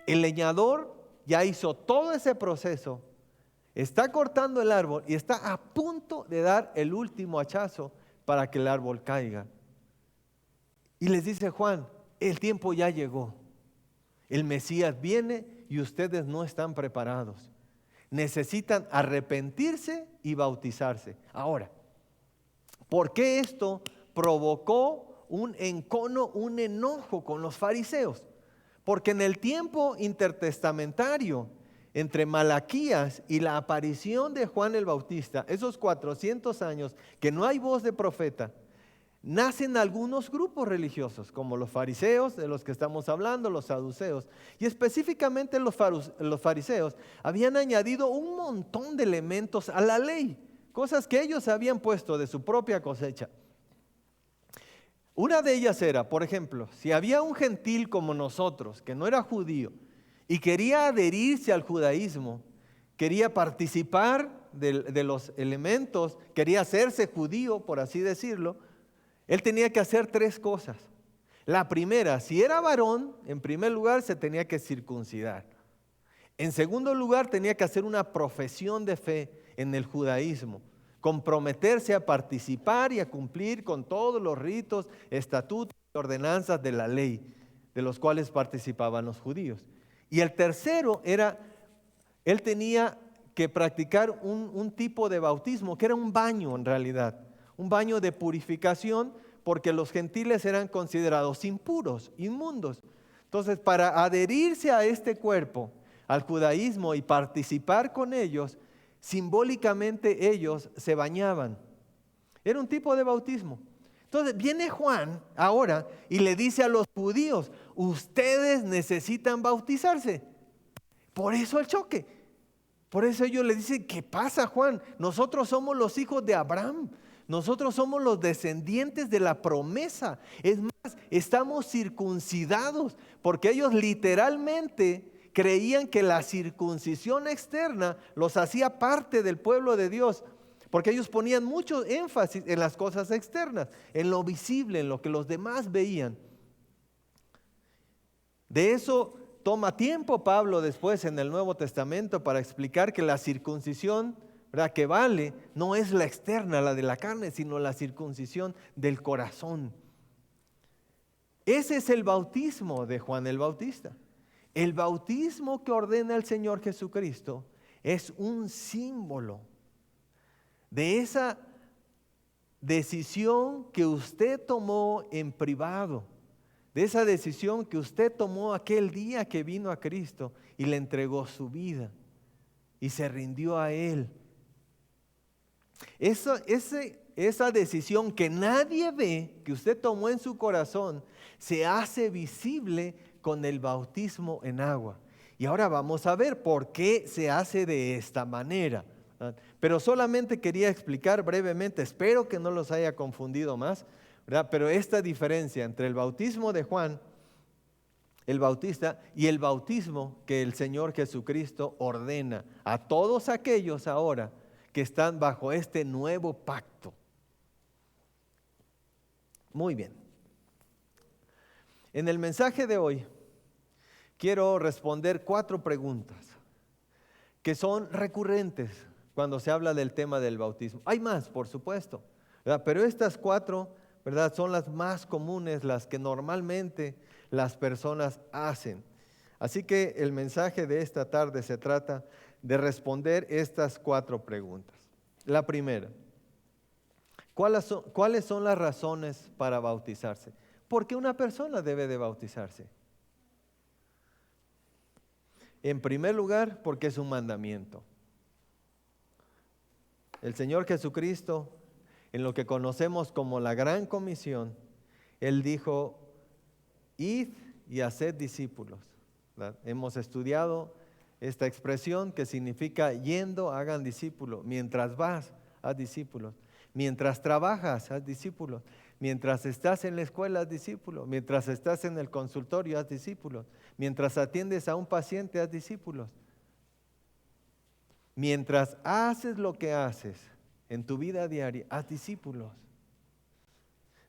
El leñador ya hizo todo ese proceso, está cortando el árbol y está a punto de dar el último hachazo para que el árbol caiga. Y les dice Juan, el tiempo ya llegó. El Mesías viene y ustedes no están preparados. Necesitan arrepentirse y bautizarse. Ahora, ¿por qué esto provocó un encono, un enojo con los fariseos? Porque en el tiempo intertestamentario, entre Malaquías y la aparición de Juan el Bautista, esos 400 años que no hay voz de profeta, nacen algunos grupos religiosos, como los fariseos, de los que estamos hablando, los saduceos. Y específicamente los fariseos habían añadido un montón de elementos a la ley, cosas que ellos habían puesto de su propia cosecha. Una de ellas era, por ejemplo, si había un gentil como nosotros, que no era judío, y quería adherirse al judaísmo, quería participar de los elementos, quería hacerse judío, por así decirlo, él tenía que hacer 3 cosas. La primera, si era varón, en primer lugar se tenía que circuncidar. En segundo lugar, tenía que hacer una profesión de fe en el judaísmo, comprometerse a participar y a cumplir con todos los ritos, estatutos y ordenanzas de la ley, de los cuales participaban los judíos. Y el tercero era, él tenía que practicar un tipo de bautismo, que era un baño en realidad, un baño de purificación, porque los gentiles eran considerados impuros, inmundos. Entonces, para adherirse a este cuerpo, al judaísmo y participar con ellos, simbólicamente ellos se bañaban. Era un tipo de bautismo. Entonces viene Juan ahora y le dice a los judíos, ustedes necesitan bautizarse. Por eso el choque. Por eso ellos le dicen, ¿qué pasa, Juan? Nosotros somos los hijos de Abraham. Nosotros somos los descendientes de la promesa. Es más, estamos circuncidados, porque ellos literalmente creían que la circuncisión externa los hacía parte del pueblo de Dios, porque ellos ponían mucho énfasis en las cosas externas, en lo visible, en lo que los demás veían. De eso toma tiempo Pablo después en el Nuevo Testamento para explicar que la circuncisión, ¿verdad?, que vale, no es la externa, la de la carne, sino la circuncisión del corazón. Ese es el bautismo de Juan el Bautista. El bautismo que ordena el Señor Jesucristo es un símbolo de esa decisión que usted tomó en privado, de esa decisión que usted tomó aquel día que vino a Cristo y le entregó su vida y se rindió a Él. Esa decisión que nadie ve, que usted tomó en su corazón, se hace visible con el bautismo en agua. Y ahora vamos a ver por qué se hace de esta manera. Pero solamente quería explicar brevemente, espero que no los haya confundido más, ¿verdad? Pero esta diferencia entre el bautismo de Juan el Bautista y el bautismo que el Señor Jesucristo ordena a todos aquellos ahora que están bajo este nuevo pacto. Muy bien. En el mensaje de hoy quiero responder 4 preguntas que son recurrentes cuando se habla del tema del bautismo. Hay más, por supuesto, ¿verdad? Pero estas 4, ¿verdad?, son las más comunes, las que normalmente las personas hacen. Así que el mensaje de esta tarde se trata de responder estas 4 preguntas. La primera, ¿cuáles son las razones para bautizarse? ¿Por qué una persona debe de bautizarse? En primer lugar, porque es un mandamiento. El Señor Jesucristo, en lo que conocemos como la Gran Comisión, Él dijo, id y haced discípulos, ¿verdad? Hemos estudiado esta expresión que significa yendo, hagan discípulos. Mientras vas, haz discípulos. Mientras trabajas, haz discípulos. Mientras estás en la escuela, haz discípulos. Mientras estás en el consultorio, haz discípulos. Mientras atiendes a un paciente, haz discípulos. Mientras haces lo que haces en tu vida diaria, haz discípulos.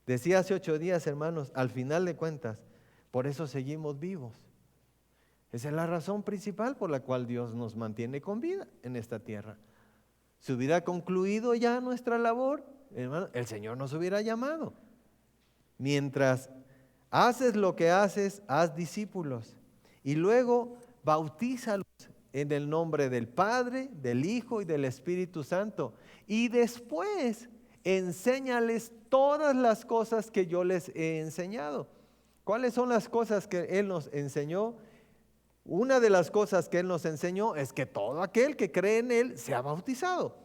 Decía hace 8 días, hermanos, al final de cuentas, por eso seguimos vivos. Esa es la razón principal por la cual Dios nos mantiene con vida en esta tierra. Si hubiera concluido ya nuestra labor, hermano, el Señor nos hubiera llamado. Mientras haces lo que haces, haz discípulos. Y luego bautízalos en el nombre del Padre, del Hijo y del Espíritu Santo. Y después enséñales todas las cosas que yo les he enseñado. ¿Cuáles son las cosas que Él nos enseñó? Una de las cosas que Él nos enseñó es que todo aquel que cree en Él sea bautizado.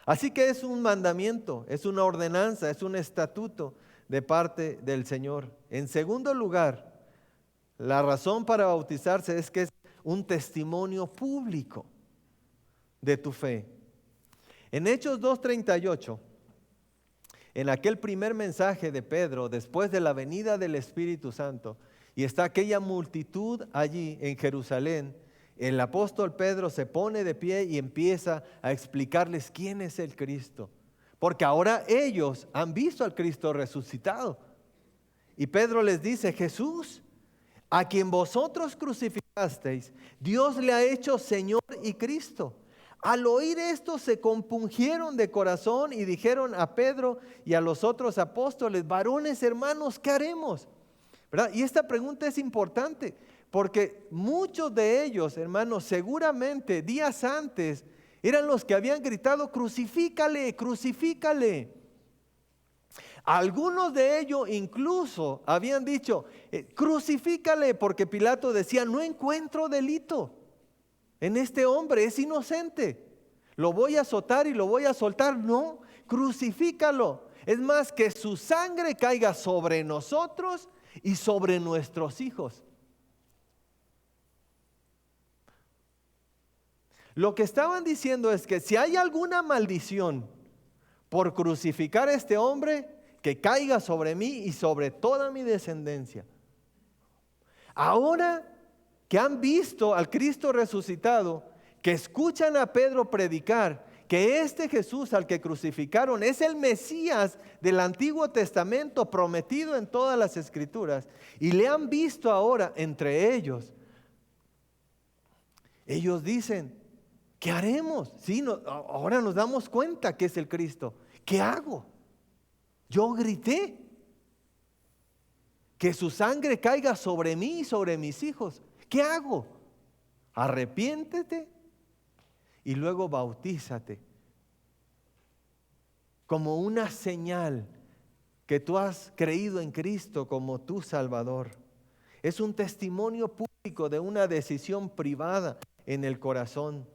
Así que es un mandamiento, es una ordenanza, es un estatuto de parte del Señor. En segundo lugar, la razón para bautizarse es que es un testimonio público de tu fe. En Hechos 2:38, en aquel primer mensaje de Pedro, después de la venida del Espíritu Santo, y está aquella multitud allí en Jerusalén, el apóstol Pedro se pone de pie y empieza a explicarles quién es el Cristo. Porque ahora ellos han visto al Cristo resucitado. Y Pedro les dice, Jesús, a quien vosotros crucificasteis, Dios le ha hecho Señor y Cristo. Al oír esto se compungieron de corazón y dijeron a Pedro y a los otros apóstoles, varones hermanos, ¿qué haremos? ¿Verdad? Y esta pregunta es importante porque muchos de ellos, hermanos, seguramente días antes eran los que habían gritado, crucifícale, crucifícale. Algunos de ellos incluso habían dicho, crucifícale, porque Pilato decía, no encuentro delito en este hombre, es inocente. Lo voy a azotar y lo voy a soltar. No, crucifícalo. Es más, que su sangre caiga sobre nosotros y sobre nuestros hijos. Lo que estaban diciendo es que si hay alguna maldición por crucificar a este hombre, que caiga sobre mí y sobre toda mi descendencia. Ahora que han visto al Cristo resucitado, que escuchan a Pedro predicar que este Jesús al que crucificaron es el Mesías del Antiguo Testamento prometido en todas las Escrituras, y le han visto ahora entre ellos, ellos dicen, ¿qué haremos? Sí, ahora nos damos cuenta que es el Cristo. ¿Qué hago? Yo grité que su sangre caiga sobre mí y sobre mis hijos. ¿Qué hago? Arrepiéntete y luego bautízate como una señal que tú has creído en Cristo como tu Salvador. Es un testimonio público de una decisión privada en el corazón.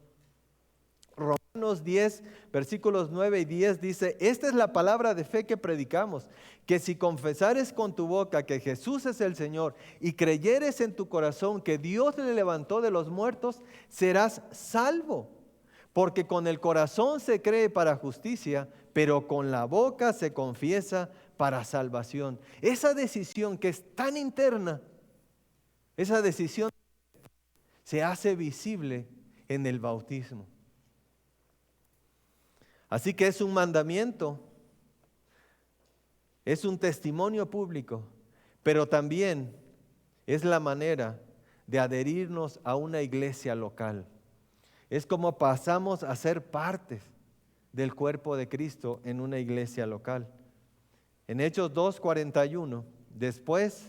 Romanos 10, versículos 9 y 10 dice, esta es la palabra de fe que predicamos, que si confesares con tu boca que Jesús es el Señor y creyeres en tu corazón que Dios le levantó de los muertos, serás salvo. Porque con el corazón se cree para justicia, pero con la boca se confiesa para salvación. Esa decisión que es tan interna, esa decisión se hace visible en el bautismo. Así que es un mandamiento, es un testimonio público, pero también es la manera de adherirnos a una iglesia local. Es como pasamos a ser partes del cuerpo de Cristo en una iglesia local. En Hechos 2:41, después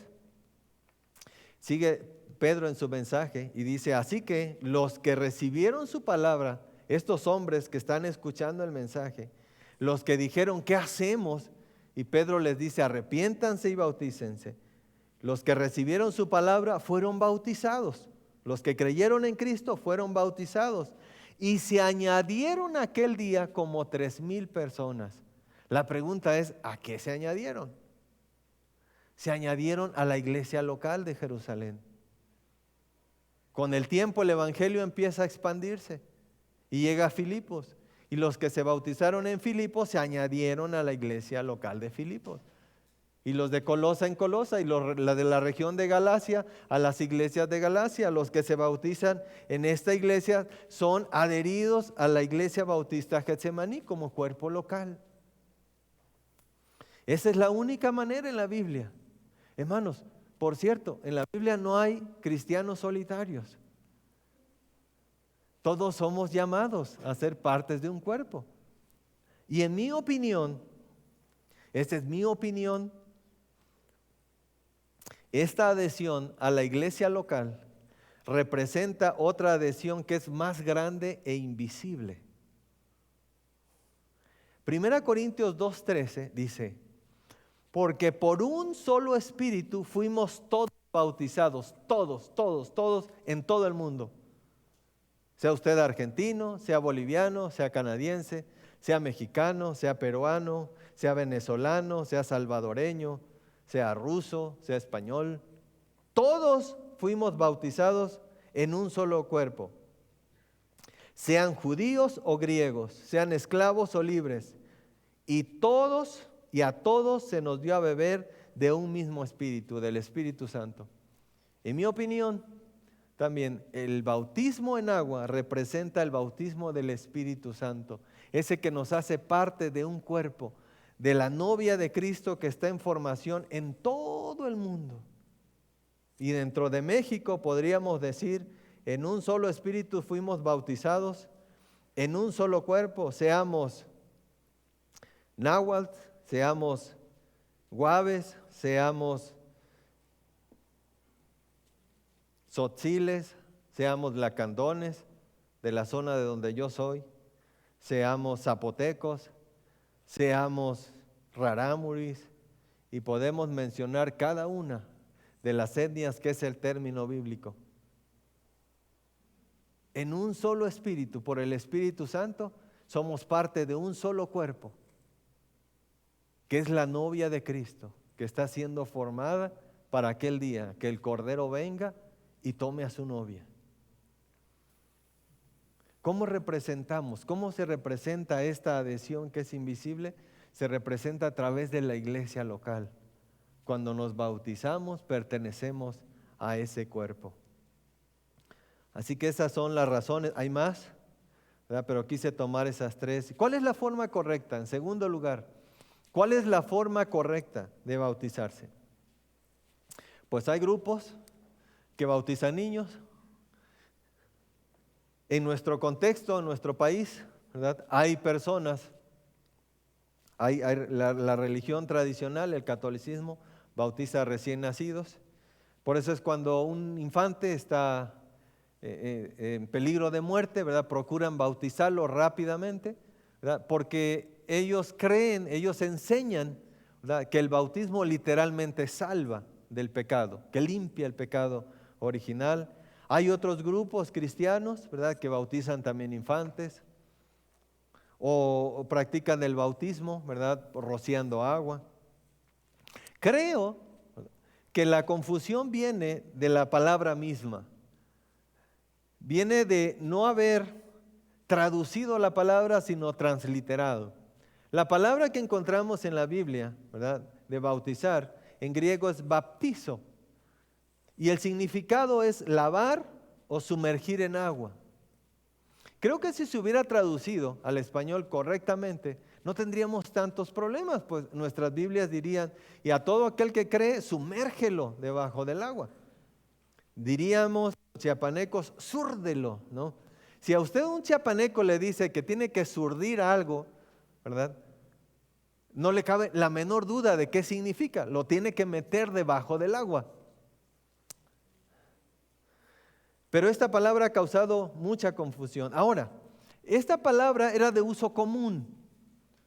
sigue Pedro en su mensaje y dice, así que los que recibieron su palabra, estos hombres que están escuchando el mensaje, los que dijeron, ¿qué hacemos? Y Pedro les dice, arrepiéntanse y bautícense. Los que recibieron su palabra fueron bautizados. Los que creyeron en Cristo fueron bautizados. Y se añadieron aquel día como 3,000 personas. La pregunta es, ¿a qué se añadieron? Se añadieron a la iglesia local de Jerusalén. Con el tiempo el evangelio empieza a expandirse. Y llega a Filipos, y los que se bautizaron en Filipos se añadieron a la iglesia local de Filipos. Y los de Colosa en Colosa, y la de la región de Galacia a las iglesias de Galacia. Los que se bautizan en esta iglesia son adheridos a la iglesia bautista Getsemaní como cuerpo local. Esa es la única manera en la Biblia, hermanos, Por cierto, en la Biblia no hay cristianos solitarios. Todos somos llamados a ser partes de un cuerpo. Y en mi opinión, esta es mi opinión, esta adhesión a la iglesia local representa otra adhesión que es más grande e invisible. 1 Corintios 2:13 dice, porque por un solo espíritu fuimos todos bautizados, todos en todo el mundo. Sea usted argentino, sea boliviano, sea canadiense, sea mexicano, sea peruano, sea venezolano, sea salvadoreño, sea ruso, sea español. Todos fuimos bautizados en un solo cuerpo. Sean judíos o griegos, sean esclavos o libres. Y a todos se nos dio a beber de un mismo espíritu, del Espíritu Santo. En mi opinión, también el bautismo en agua representa el bautismo del Espíritu Santo, ese que nos hace parte de un cuerpo, de la novia de Cristo que está en formación en todo el mundo. Y dentro de México podríamos decir, en un solo espíritu fuimos bautizados, en un solo cuerpo, seamos náhuatl, seamos guaves, seamos tzotziles, seamos lacandones de la zona de donde yo soy, seamos zapotecos, seamos rarámuris, y podemos mencionar cada una de las etnias que es el término bíblico. En un solo espíritu, por el Espíritu Santo, somos parte de un solo cuerpo, que es la novia de Cristo, que está siendo formada para aquel día, que el Cordero venga y tome a su novia. ¿Cómo representamos? ¿Cómo se representa esta adhesión que es invisible? Se representa a través de la iglesia local. Cuando nos bautizamos, pertenecemos a ese cuerpo. Así que esas son las razones. Hay más, ¿verdad? Pero quise tomar esas tres. ¿Cuál es la forma correcta? En segundo lugar, ¿cuál es la forma correcta de bautizarse? Pues hay grupos que bautizan niños. En nuestro contexto, en nuestro país, ¿verdad? Hay personas, hay la religión tradicional, el catolicismo, bautiza a recién nacidos. Por eso es cuando un infante está en peligro de muerte, ¿verdad? Procuran bautizarlo rápidamente, ¿verdad? Porque ellos creen, ellos enseñan, ¿verdad? Que el bautismo literalmente salva del pecado, que limpia el pecado original. Hay otros grupos cristianos, ¿verdad? Que bautizan también infantes o practican el bautismo, ¿verdad? Rociando agua. Creo que la confusión viene de la palabra misma. Viene de no haber traducido la palabra, sino transliterado. La palabra que encontramos en la Biblia, ¿verdad? De bautizar, en griego es baptizo. Y el significado es lavar o sumergir en agua. Creo que si se hubiera traducido al español correctamente, no tendríamos tantos problemas, pues nuestras Biblias dirían, y a todo aquel que cree, sumérgelo debajo del agua. Diríamos, chiapanecos, súrdelo, ¿no? Si a usted un chiapaneco le dice que tiene que surdir algo, ¿verdad? No le cabe la menor duda de qué significa, lo tiene que meter debajo del agua. Pero esta palabra ha causado mucha confusión. Ahora, esta palabra era de uso común.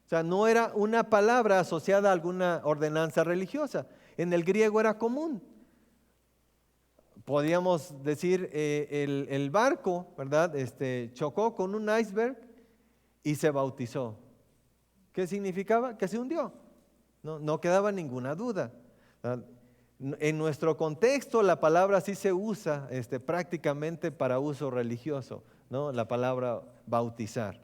O sea, no era una palabra asociada a alguna ordenanza religiosa. En el griego era común. Podríamos decir, el barco, ¿verdad? Chocó con un iceberg y se bautizó. ¿Qué significaba? Que se hundió. No quedaba ninguna duda, ¿verdad? En nuestro contexto la palabra sí se usa prácticamente para uso religioso, ¿no? La palabra bautizar.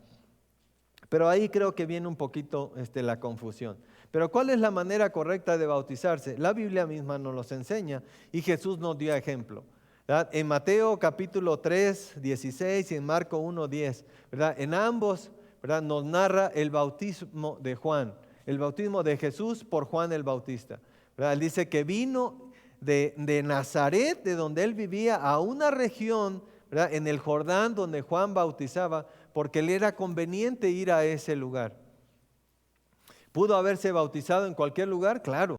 Pero ahí creo que viene un poquito la confusión. Pero ¿cuál es la manera correcta de bautizarse? La Biblia misma nos los enseña y Jesús nos dio ejemplo, ¿verdad? En Mateo capítulo 3, 16 y en Marco 1, 10, ¿verdad? En ambos, ¿verdad? Nos narra el bautismo de Juan, el bautismo de Jesús por Juan el Bautista, ¿verdad? Él dice que vino de Nazaret, de donde él vivía, a una región, ¿verdad?, en el Jordán, donde Juan bautizaba, porque le era conveniente ir a ese lugar. ¿Pudo haberse bautizado en cualquier lugar? Claro.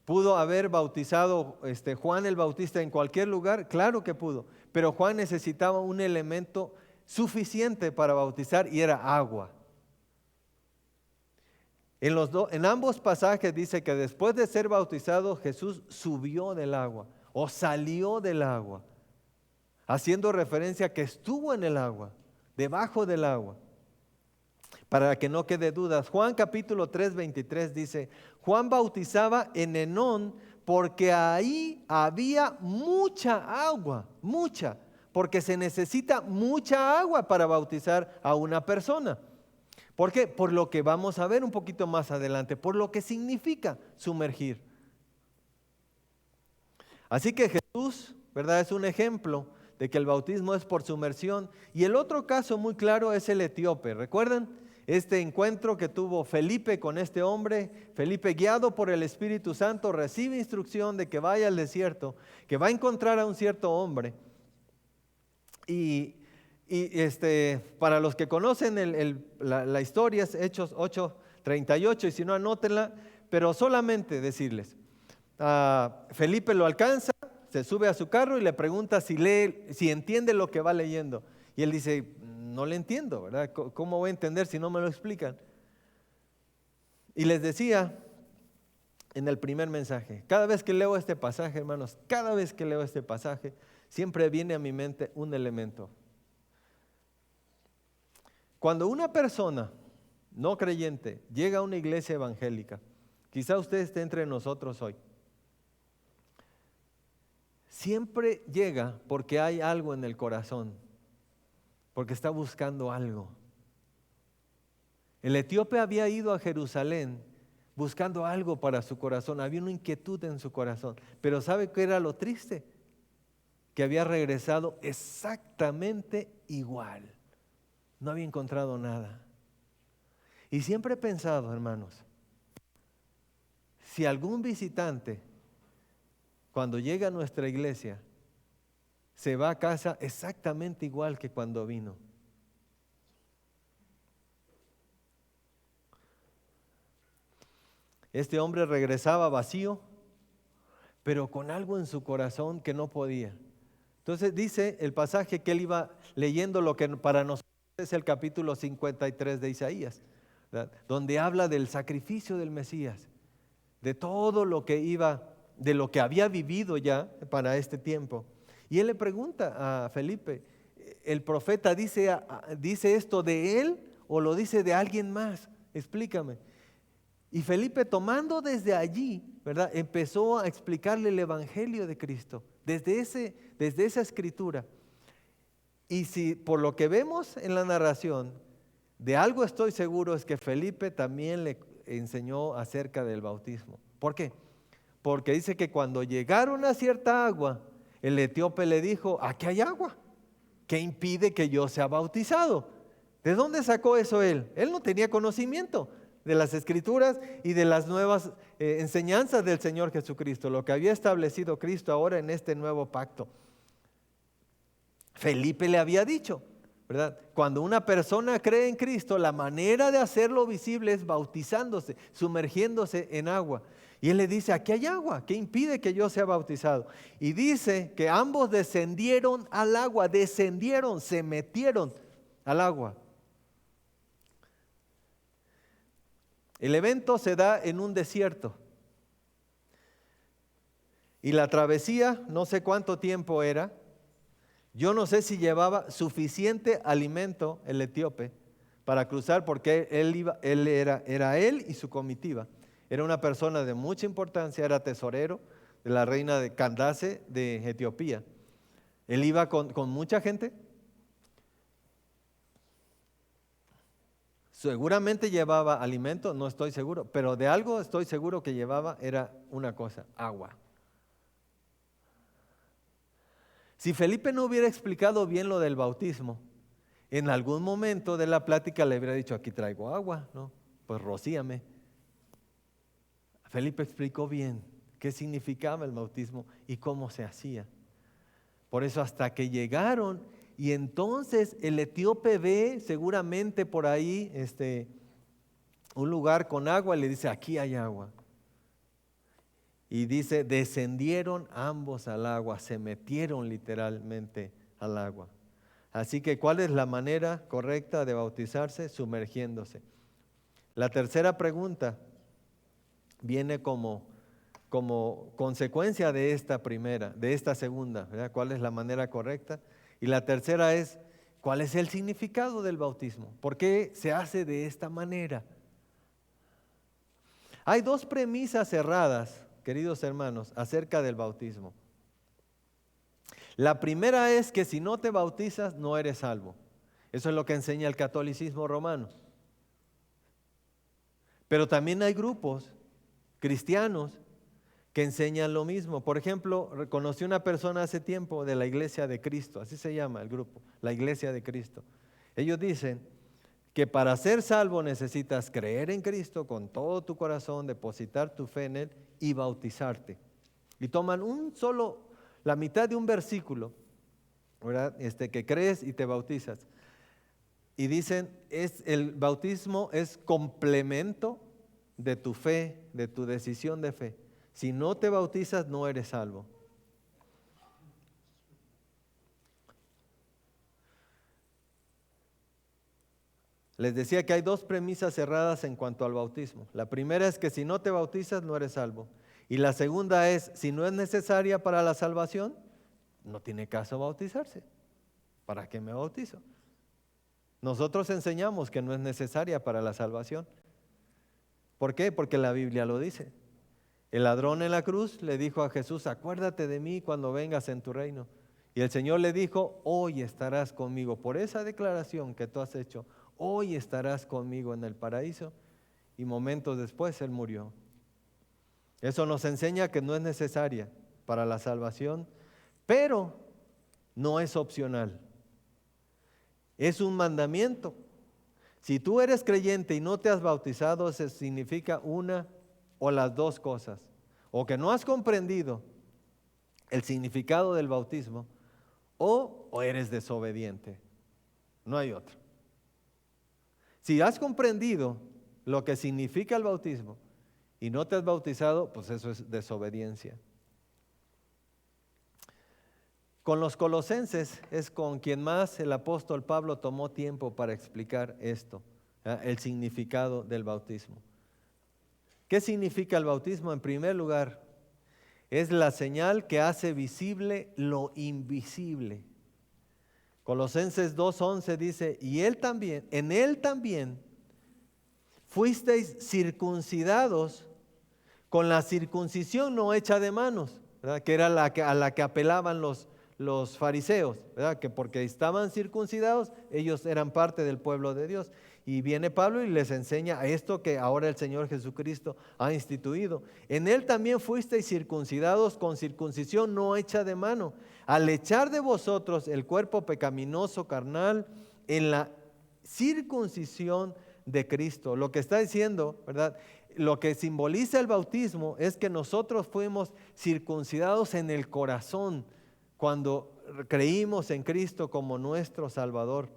¿Pudo haber bautizado Juan el Bautista en cualquier lugar? Claro que pudo. Pero Juan necesitaba un elemento suficiente para bautizar y era agua. En ambos pasajes dice que después de ser bautizado, Jesús subió del agua o salió del agua, haciendo referencia a que estuvo en el agua, debajo del agua. Para que no quede dudas, Juan capítulo 3, 23 dice: Juan bautizaba en Enón porque ahí había mucha agua, mucha, porque se necesita mucha agua para bautizar a una persona. ¿Por qué? Por lo que vamos a ver un poquito más adelante, por lo que significa sumergir. Así que Jesús, ¿verdad?, es un ejemplo de que el bautismo es por sumersión. Y el otro caso muy claro es el etíope. ¿Recuerdan este encuentro que tuvo Felipe con este hombre? Felipe, guiado por el Espíritu Santo, recibe instrucción de que vaya al desierto, que va a encontrar a un cierto hombre. Y para los que conocen la historia, es Hechos 8:38, y si no, anótenla, pero solamente decirles, Felipe lo alcanza, se sube a su carro y le pregunta si entiende lo que va leyendo. Y él dice: no le entiendo, ¿verdad? ¿Cómo voy a entender si no me lo explican? Y les decía en el primer mensaje, cada vez que leo este pasaje, hermanos, cada vez que leo este pasaje, siempre viene a mi mente un elemento. Cuando una persona no creyente llega a una iglesia evangélica, quizá usted esté entre nosotros hoy, siempre llega porque hay algo en el corazón, porque está buscando algo. El etíope había ido a Jerusalén buscando algo para su corazón, había una inquietud en su corazón, pero ¿sabe qué era lo triste? Que había regresado exactamente igual. No había encontrado nada. Y siempre he pensado, hermanos, si algún visitante, cuando llega a nuestra iglesia, se va a casa exactamente igual que cuando vino. Este hombre regresaba vacío, pero con algo en su corazón que no podía. Entonces dice el pasaje que él iba leyendo, lo que para nosotros es el capítulo 53 de Isaías, ¿verdad?, donde habla del sacrificio del Mesías, de todo lo que de lo que había vivido ya para este tiempo. Y él le pregunta a Felipe: ¿el profeta dice esto de él o lo dice de alguien más? Explícame. Y Felipe, tomando desde allí, ¿verdad?, empezó a explicarle el evangelio de Cristo, desde esa escritura. Y si por lo que vemos en la narración, de algo estoy seguro, es que Felipe también le enseñó acerca del bautismo. ¿Por qué? Porque dice que cuando llegaron a cierta agua, el etíope le dijo: aquí hay agua, ¿qué impide que yo sea bautizado? ¿De dónde sacó eso él? Él no tenía conocimiento de las escrituras y de las nuevas enseñanzas del Señor Jesucristo, lo que había establecido Cristo ahora en este nuevo pacto. Felipe le había dicho, ¿verdad? Cuando una persona cree en Cristo, la manera de hacerlo visible es bautizándose, sumergiéndose en agua. Y él le dice: aquí hay agua, ¿qué impide que yo sea bautizado? Y dice que ambos descendieron al agua, se metieron al agua. El evento se da en un desierto. Y la travesía, no sé cuánto tiempo era. Yo no sé si llevaba suficiente alimento el etíope para cruzar, porque era él y su comitiva. Era una persona de mucha importancia, era tesorero de la reina de Candace de Etiopía. Él iba con mucha gente. Seguramente llevaba alimento, no estoy seguro, pero de algo estoy seguro que llevaba, era una cosa: agua. Si Felipe no hubiera explicado bien lo del bautismo, en algún momento de la plática le hubiera dicho: aquí traigo agua, ¿no? Pues rocíame. Felipe explicó bien qué significaba el bautismo y cómo se hacía. Por eso hasta que llegaron, y entonces el etíope ve seguramente por ahí un lugar con agua y le dice, aquí hay agua. Y dice, descendieron ambos al agua, se metieron literalmente al agua. Así que, ¿cuál es la manera correcta de bautizarse? Sumergiéndose. La tercera pregunta viene como consecuencia de esta primera, de esta segunda, ¿verdad? ¿Cuál es la manera correcta? Y la tercera es, ¿cuál es el significado del bautismo? ¿Por qué se hace de esta manera? Hay dos premisas cerradas, queridos hermanos, acerca del bautismo. La primera es que si no te bautizas, no eres salvo. Eso es lo que enseña el catolicismo romano. Pero también hay grupos cristianos que enseñan lo mismo. Por ejemplo, conocí una persona hace tiempo de la Iglesia de Cristo, así se llama el grupo, la Iglesia de Cristo. Ellos dicen que para ser salvo necesitas creer en Cristo con todo tu corazón, depositar tu fe en Él y bautizarte. Y toman la mitad de un versículo, ¿verdad? Que crees y te bautizas. Y dicen, el bautismo es complemento de tu fe, de tu decisión de fe. Si no te bautizas, no eres salvo. Les decía que hay dos premisas cerradas en cuanto al bautismo. La primera es que si no te bautizas, no eres salvo. Y la segunda es, si no es necesaria para la salvación, no tiene caso bautizarse. ¿Para qué me bautizo? Nosotros enseñamos que no es necesaria para la salvación. ¿Por qué? Porque la Biblia lo dice. El ladrón en la cruz le dijo a Jesús, acuérdate de mí cuando vengas en tu reino. Y el Señor le dijo, hoy estarás conmigo. Por esa declaración que tú has hecho, hoy estarás conmigo en el paraíso. Y momentos después Él murió. Eso nos enseña que no es necesaria para la salvación, pero no es opcional. Es un mandamiento. Si tú eres creyente y no te has bautizado, eso significa una o las dos cosas. O que no has comprendido el significado del bautismo, o eres desobediente. No hay otro. Si has comprendido lo que significa el bautismo y no te has bautizado, pues eso es desobediencia. Con los colosenses es con quien más el apóstol Pablo tomó tiempo para explicar esto, el significado del bautismo. ¿Qué significa el bautismo? En primer lugar, es la señal que hace visible lo invisible. Colosenses 2:11 dice, y en él también fuisteis circuncidados con la circuncisión no hecha de manos, ¿verdad? Que era a la que apelaban los fariseos, ¿verdad? Que porque estaban circuncidados, ellos eran parte del pueblo de Dios. Y viene Pablo y les enseña esto que ahora el Señor Jesucristo ha instituido. En él también fuisteis circuncidados con circuncisión no hecha de mano, al echar de vosotros el cuerpo pecaminoso carnal en la circuncisión de Cristo. Lo que está diciendo, ¿verdad? Lo que simboliza el bautismo es que nosotros fuimos circuncidados en el corazón cuando creímos en Cristo como nuestro Salvador.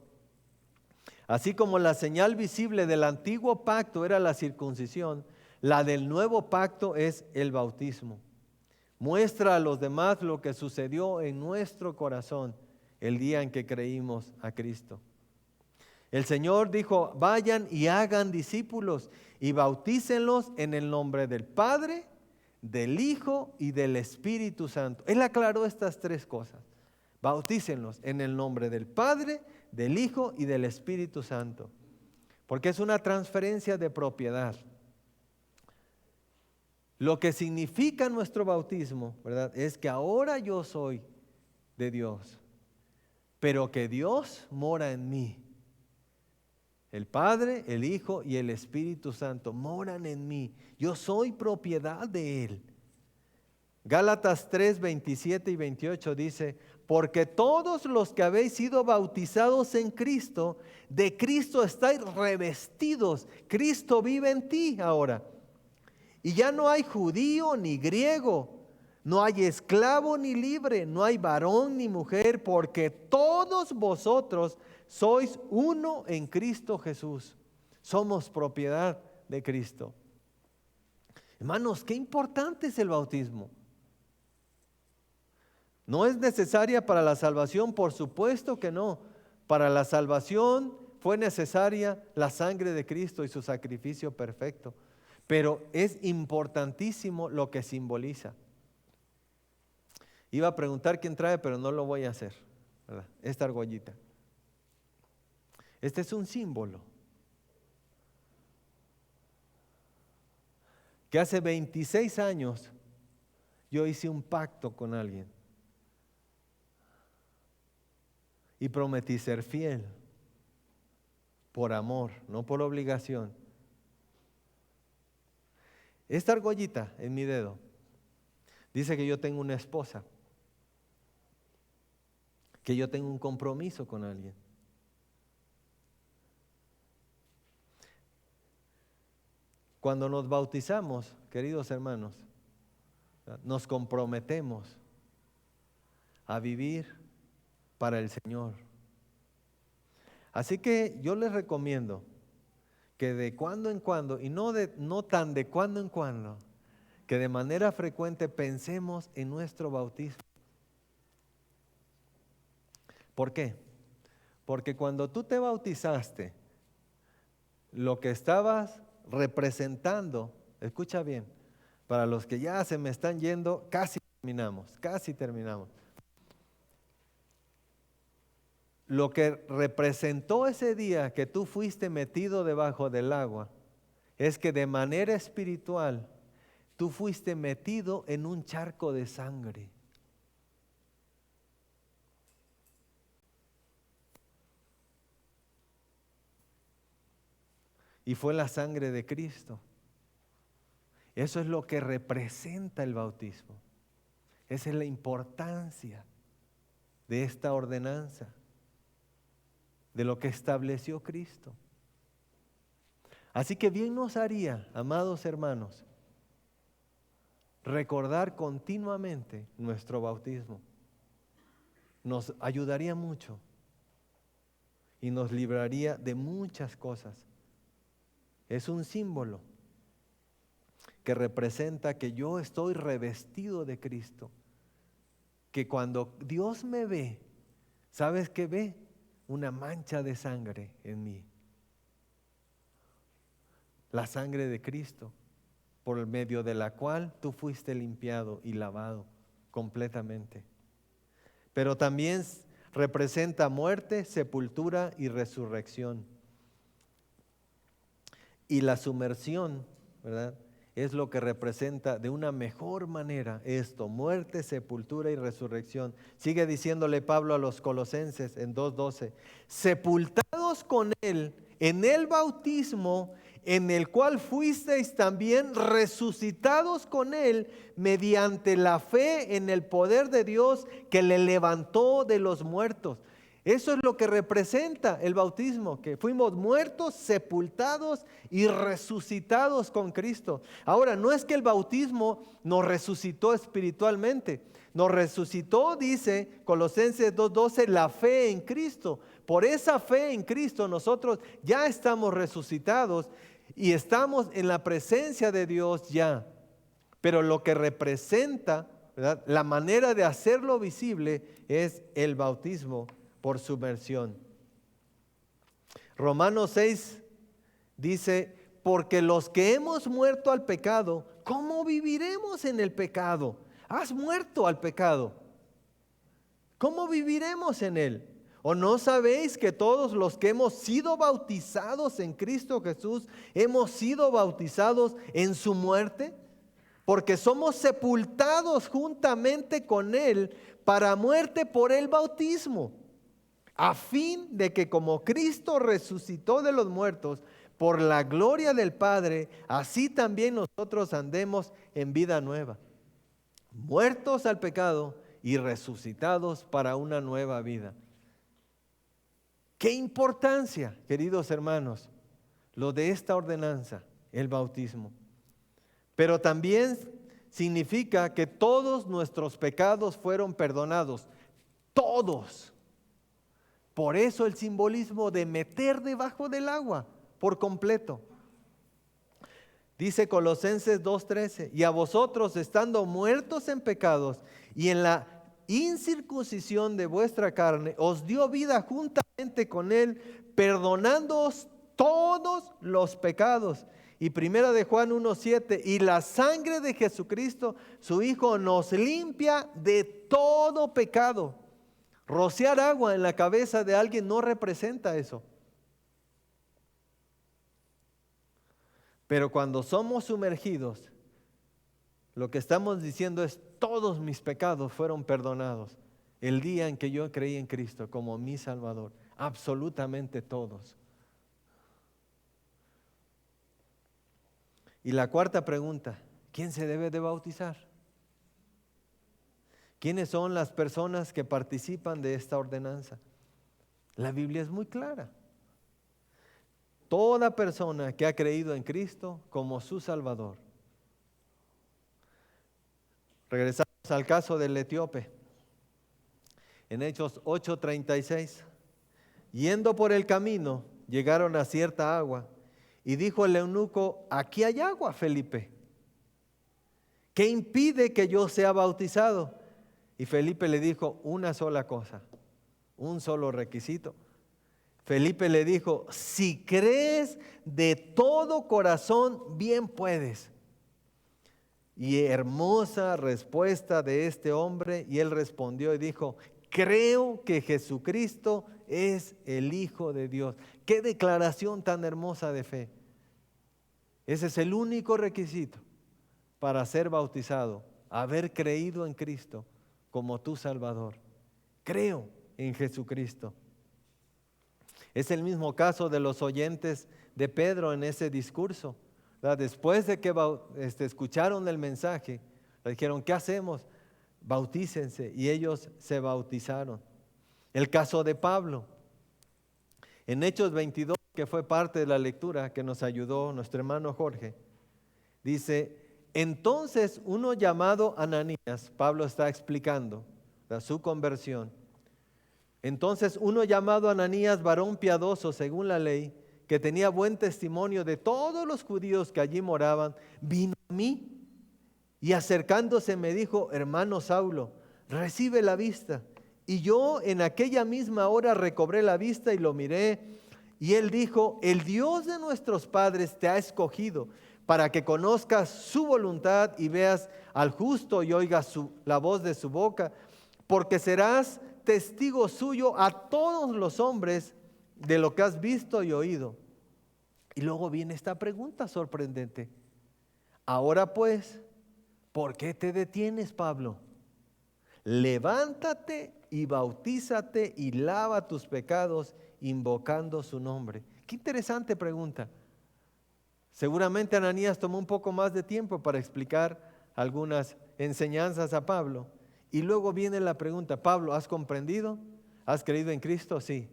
Así como la señal visible del antiguo pacto era la circuncisión, la del nuevo pacto es el bautismo. Muestra a los demás lo que sucedió en nuestro corazón el día en que creímos a Cristo. El Señor dijo, vayan y hagan discípulos y bautícenlos en el nombre del Padre, del Hijo y del Espíritu Santo. Él aclaró estas tres cosas. Bautícenlos en el nombre del Padre, del Hijo y del Espíritu Santo. Porque es una transferencia de propiedad. Lo que significa nuestro bautismo, ¿verdad? Es que ahora yo soy de Dios, pero que Dios mora en mí. El Padre, el Hijo y el Espíritu Santo moran en mí. Yo soy propiedad de Él. Gálatas 3, 27 y 28 dice, porque todos los que habéis sido bautizados en Cristo, de Cristo estáis revestidos. Cristo vive en ti ahora. Y ya no hay judío ni griego, no hay esclavo ni libre, no hay varón ni mujer, porque todos vosotros sois uno en Cristo Jesús. Somos propiedad de Cristo. Hermanos, qué importante es el bautismo. ¿No es necesaria para la salvación? Por supuesto que no. Para la salvación fue necesaria la sangre de Cristo y su sacrificio perfecto. Pero es importantísimo lo que simboliza. Iba a preguntar quién trae, pero no lo voy a hacer, ¿verdad? Esta argollita. Este es un símbolo. Que hace 26 años yo hice un pacto con alguien. Y prometí ser fiel. Por amor, no por obligación. Esta argollita en mi dedo dice que yo tengo una esposa. Que yo tengo un compromiso con alguien. Cuando nos bautizamos, queridos hermanos, nos comprometemos a vivir para el Señor. Así que yo les recomiendo que de cuando en cuando, y no tan de cuando en cuando, que de manera frecuente pensemos en nuestro bautismo. ¿Por qué? Porque cuando tú te bautizaste, lo que estabas representando, escucha bien, para los que ya se me están yendo, casi terminamos. Lo que representó ese día que tú fuiste metido debajo del agua, es que de manera espiritual, tú fuiste metido en un charco de sangre. Y fue la sangre de Cristo. Eso es lo que representa el bautismo. Esa es la importancia de esta ordenanza, de lo que estableció Cristo. Así que bien nos haría, amados hermanos, recordar continuamente nuestro bautismo. Nos ayudaría mucho y nos libraría de muchas cosas. Es un símbolo que representa que yo estoy revestido de Cristo. Que cuando Dios me ve, ¿sabes qué ve? Una mancha de sangre en mí. La sangre de Cristo, por el medio de la cual tú fuiste limpiado y lavado completamente. Pero también representa muerte, sepultura y resurrección. Y la sumersión, ¿verdad?, es lo que representa de una mejor manera esto: muerte, sepultura y resurrección. Sigue diciéndole Pablo a los Colosenses en 2:12: sepultados con Él en el bautismo, en el cual fuisteis también resucitados con Él mediante la fe en el poder de Dios que le levantó de los muertos. Eso es lo que representa el bautismo, que fuimos muertos, sepultados y resucitados con Cristo. Ahora, no es que el bautismo nos resucitó espiritualmente, nos resucitó, dice Colosenses 2:12, la fe en Cristo. Por esa fe en Cristo nosotros ya estamos resucitados y estamos en la presencia de Dios ya. Pero lo que representa, ¿verdad?, la manera de hacerlo visible es el bautismo por sumersión. Romanos 6 dice: porque los que hemos muerto al pecado, ¿cómo viviremos en el pecado? Has muerto al pecado. ¿Cómo viviremos en él? ¿O no sabéis que todos los que hemos sido bautizados en Cristo Jesús, hemos sido bautizados en su muerte? Porque somos sepultados juntamente con él para muerte por el bautismo, a fin de que como Cristo resucitó de los muertos por la gloria del Padre, así también nosotros andemos en vida nueva, muertos al pecado y resucitados para una nueva vida. Qué importancia, queridos hermanos, lo de esta ordenanza, el bautismo. pero también significa que todos nuestros pecados fueron perdonados. Todos. Por eso el simbolismo de meter debajo del agua por completo. Dice Colosenses 2:13, y a vosotros estando muertos en pecados y en la incircuncisión de vuestra carne, os dio vida juntamente con él, perdonándoos todos los pecados. Y primera de Juan 1:7, y la sangre de Jesucristo, su Hijo, nos limpia de todo pecado. Rociar agua en la cabeza de alguien no representa eso. Pero cuando somos sumergidos, lo que estamos diciendo es: todos mis pecados fueron perdonados el día en que yo creí en Cristo como mi Salvador. Absolutamente todos. Y la cuarta pregunta: ¿quién se debe de bautizar? ¿Quiénes son las personas que participan de esta ordenanza? La Biblia es muy clara. Toda persona que ha creído en Cristo como su Salvador. Regresamos al caso del etíope. En Hechos 8:36, yendo por el camino, llegaron a cierta agua, y dijo el eunuco: aquí hay agua, Felipe. ¿Qué impide que yo sea bautizado? Y Felipe le dijo una sola cosa, un solo requisito. Felipe le dijo: si crees de todo corazón, bien puedes. Y hermosa respuesta de este hombre, y él respondió y dijo: creo que Jesucristo es el Hijo de Dios. Qué declaración tan hermosa de fe. Ese es el único requisito para ser bautizado: haber creído en Cristo como tu Salvador. Creo en Jesucristo. Es el mismo caso de los oyentes de Pedro en ese discurso. Después de que escucharon el mensaje, le dijeron: ¿qué hacemos? Bautícense. Y ellos se bautizaron. El caso de Pablo. En Hechos 22, que fue parte de la lectura que nos ayudó nuestro hermano Jorge, dice: entonces uno llamado Ananías, Pablo está explicando su conversión. Entonces uno llamado Ananías, varón piadoso según la ley, que tenía buen testimonio de todos los judíos que allí moraban, vino a mí y acercándose me dijo: hermano Saulo, recibe la vista. Y yo en aquella misma hora recobré la vista y lo miré. Y él dijo: el Dios de nuestros padres te ha escogido para que conozcas su voluntad y veas al justo y oigas la voz de su boca, porque serás testigo suyo a todos los hombres de lo que has visto y oído. Y luego viene esta pregunta sorprendente: ahora pues, ¿por qué te detienes, Pablo? Levántate y bautízate y lava tus pecados invocando su nombre. Qué interesante pregunta. Seguramente Ananías tomó un poco más de tiempo para explicar algunas enseñanzas a Pablo. Y luego viene la pregunta: Pablo, ¿has comprendido? ¿Has creído en Cristo? Sí.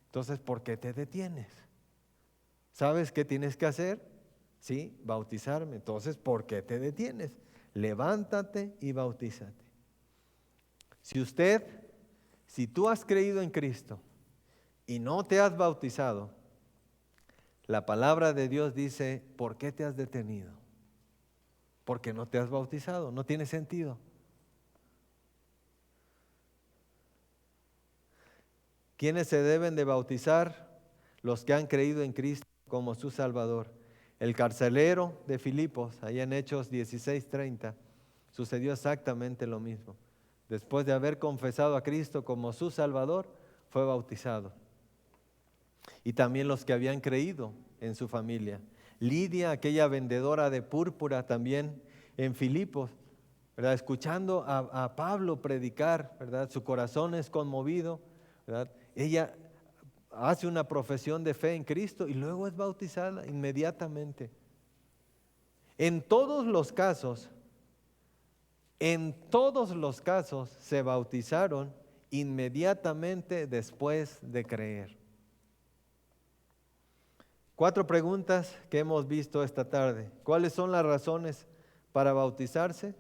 Entonces, ¿por qué te detienes? ¿Sabes qué tienes que hacer? Sí, bautizarme. Entonces, ¿por qué te detienes? Levántate y bautízate. Si tú has creído en Cristo y no te has bautizado, la palabra de Dios dice: ¿por qué te has detenido? Porque no te has bautizado, no tiene sentido. ¿Quiénes se deben de bautizar? Los que han creído en Cristo como su Salvador. El carcelero de Filipos, allá en Hechos 16:30, sucedió exactamente lo mismo. Después de haber confesado a Cristo como su Salvador, fue bautizado. Y también los que habían creído en su familia. Lidia, aquella vendedora de púrpura también en Filipos, ¿verdad? Escuchando a Pablo predicar, ¿verdad? Su corazón es conmovido, ¿verdad? Ella hace una profesión de fe en Cristo y luego es bautizada inmediatamente. En todos los casos se bautizaron inmediatamente después de creer. 4 preguntas que hemos visto esta tarde. ¿Cuáles son las razones para bautizarse,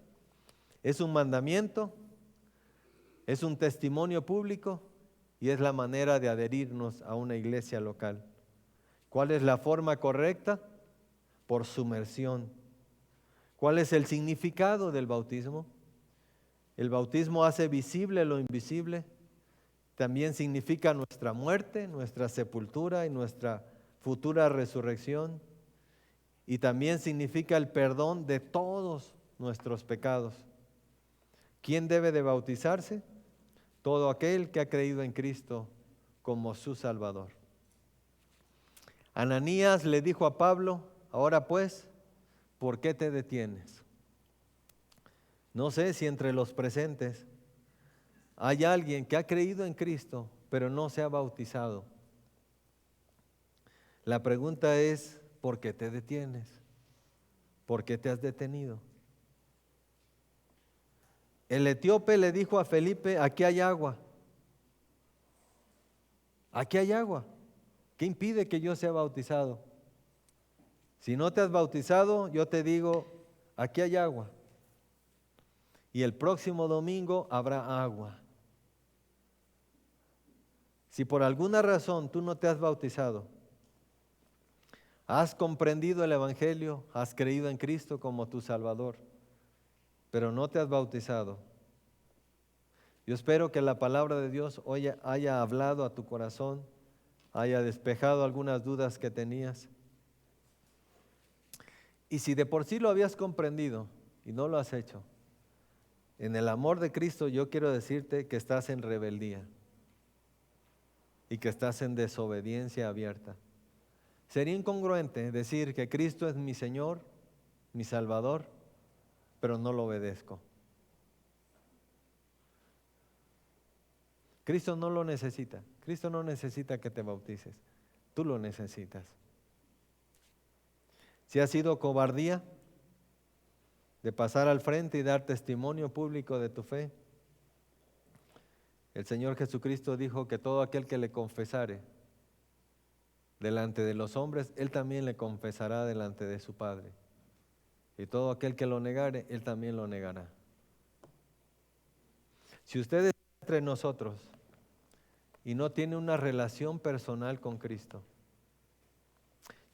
es un mandamiento, es un testimonio público y es la manera de adherirnos a una iglesia local. ¿Cuál es la forma correcta? Por sumersión. ¿Cuál es el significado del bautismo? El bautismo hace visible lo invisible. También significa nuestra muerte, nuestra sepultura y nuestra futura resurrección. Y también significa el perdón de todos nuestros pecados. ¿Quién debe de bautizarse? Todo aquel que ha creído en Cristo como su Salvador. Ananías le dijo a Pablo: ahora pues, ¿por qué te detienes? No sé si entre los presentes hay alguien que ha creído en Cristo, pero no se ha bautizado. La pregunta es, ¿por qué te detienes? ¿Por qué te has detenido? El etíope le dijo a Felipe: aquí hay agua. Aquí hay agua. ¿Qué impide que yo sea bautizado? Si no te has bautizado, yo te digo, aquí hay agua. Y el próximo domingo habrá agua. Si por alguna razón tú no te has bautizado, has comprendido el Evangelio, has creído en Cristo como tu Salvador, pero no te has bautizado, yo espero que la palabra de Dios hoy haya hablado a tu corazón, haya despejado algunas dudas que tenías. Y si de por sí lo habías comprendido y no lo has hecho, en el amor de Cristo yo quiero decirte que estás en rebeldía y que estás en desobediencia abierta. Sería incongruente decir que Cristo es mi Señor, mi Salvador, pero no lo obedezco. Cristo no lo necesita. Cristo no necesita que te bautices. Tú lo necesitas. Si ha sido cobardía de pasar al frente y dar testimonio público de tu fe, el Señor Jesucristo dijo que todo aquel que le confesare delante de los hombres, Él también le confesará delante de su Padre. Y todo aquel que lo negare, Él también lo negará. Si usted está entre nosotros y no tiene una relación personal con Cristo,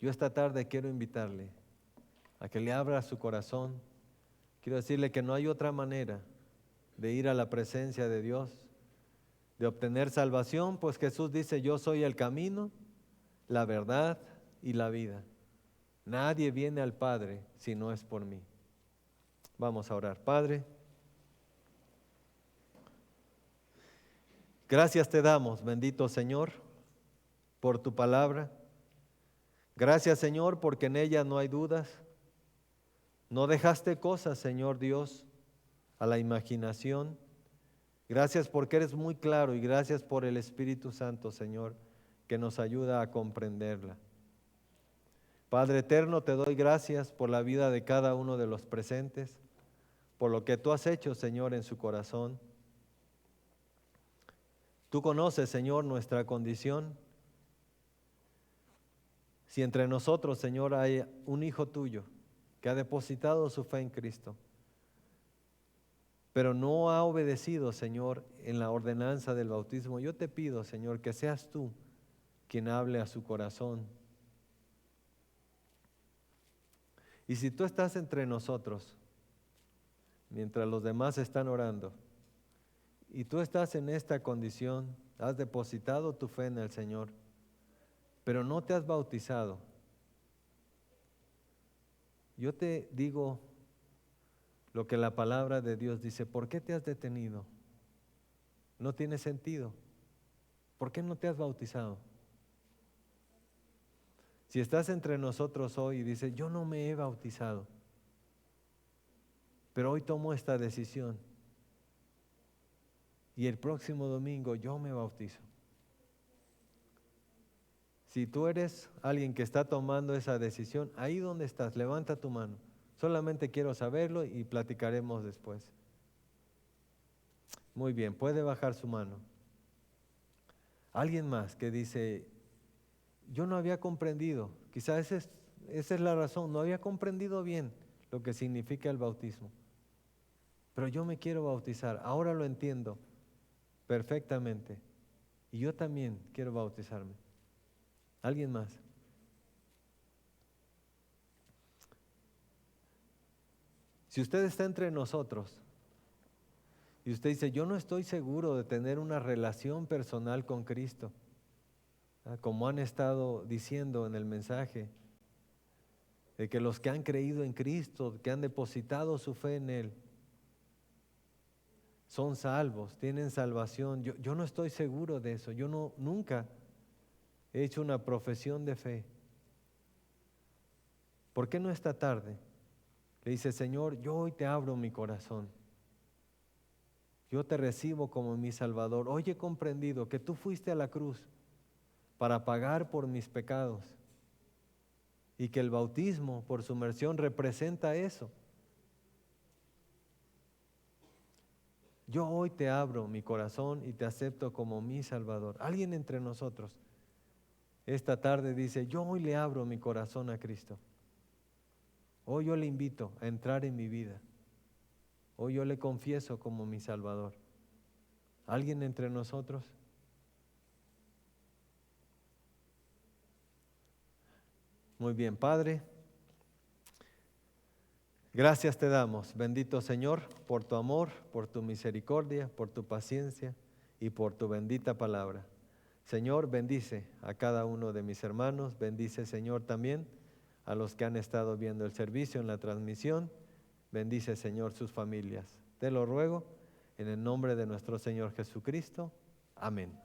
yo esta tarde quiero invitarle a que le abra su corazón. Quiero decirle que no hay otra manera de ir a la presencia de Dios, de obtener salvación, pues Jesús dice: yo soy el camino, la verdad y la vida. Nadie viene al Padre si no es por mí. Vamos a orar. Padre, gracias te damos, bendito Señor, por tu palabra. Gracias, Señor, porque en ella no hay dudas. No dejaste cosas, Señor Dios, a la imaginación. Gracias porque eres muy claro y gracias por el Espíritu Santo, Señor, que nos ayuda a comprenderla. Padre eterno, te doy gracias por la vida de cada uno de los presentes, por lo que tú has hecho, Señor, en su corazón. Tú conoces, Señor, nuestra condición. Si entre nosotros, Señor, hay un hijo tuyo que ha depositado su fe en Cristo, pero no ha obedecido, Señor, en la ordenanza del bautismo, yo te pido, Señor, que seas tú quien hable a su corazón. Y si tú estás entre nosotros, mientras los demás están orando, y tú estás en esta condición, has depositado tu fe en el Señor, pero no te has bautizado, yo te digo lo que la palabra de Dios dice: ¿por qué te has detenido? No tiene sentido. ¿Por qué no te has bautizado? Si estás entre nosotros hoy y dices: yo no me he bautizado, pero hoy tomo esta decisión y el próximo domingo yo me bautizo. Si tú eres alguien que está tomando esa decisión, ahí donde estás, levanta tu mano. Solamente quiero saberlo y platicaremos después. Muy bien, puede bajar su mano. Alguien más que dice: yo no había comprendido, quizás esa es la razón, no había comprendido bien lo que significa el bautismo. Pero yo me quiero bautizar, ahora lo entiendo perfectamente. Y yo también quiero bautizarme. ¿Alguien más? Si usted está entre nosotros y usted dice, yo no estoy seguro de tener una relación personal con Cristo, como han estado diciendo en el mensaje, de que los que han creído en Cristo, que han depositado su fe en Él, son salvos, tienen salvación. Yo no estoy seguro de eso. Yo nunca he hecho una profesión de fe. ¿Por qué no esta tarde le dice, Señor, yo hoy te abro mi corazón? Yo te recibo como mi Salvador. Hoy he comprendido que tú fuiste a la cruz para pagar por mis pecados y que el bautismo por sumersión representa eso. Yo hoy te abro mi corazón y te acepto como mi Salvador. Alguien entre nosotros esta tarde dice, yo hoy le abro mi corazón a Cristo. Hoy yo le invito a entrar en mi vida. Hoy yo le confieso como mi Salvador. ¿Alguien entre nosotros? Muy bien, Padre. Gracias te damos, bendito Señor, por tu amor, por tu misericordia, por tu paciencia y por tu bendita palabra. Señor, bendice a cada uno de mis hermanos, bendice Señor también a los que han estado viendo el servicio en la transmisión, bendice Señor sus familias. Te lo ruego en el nombre de nuestro Señor Jesucristo. Amén.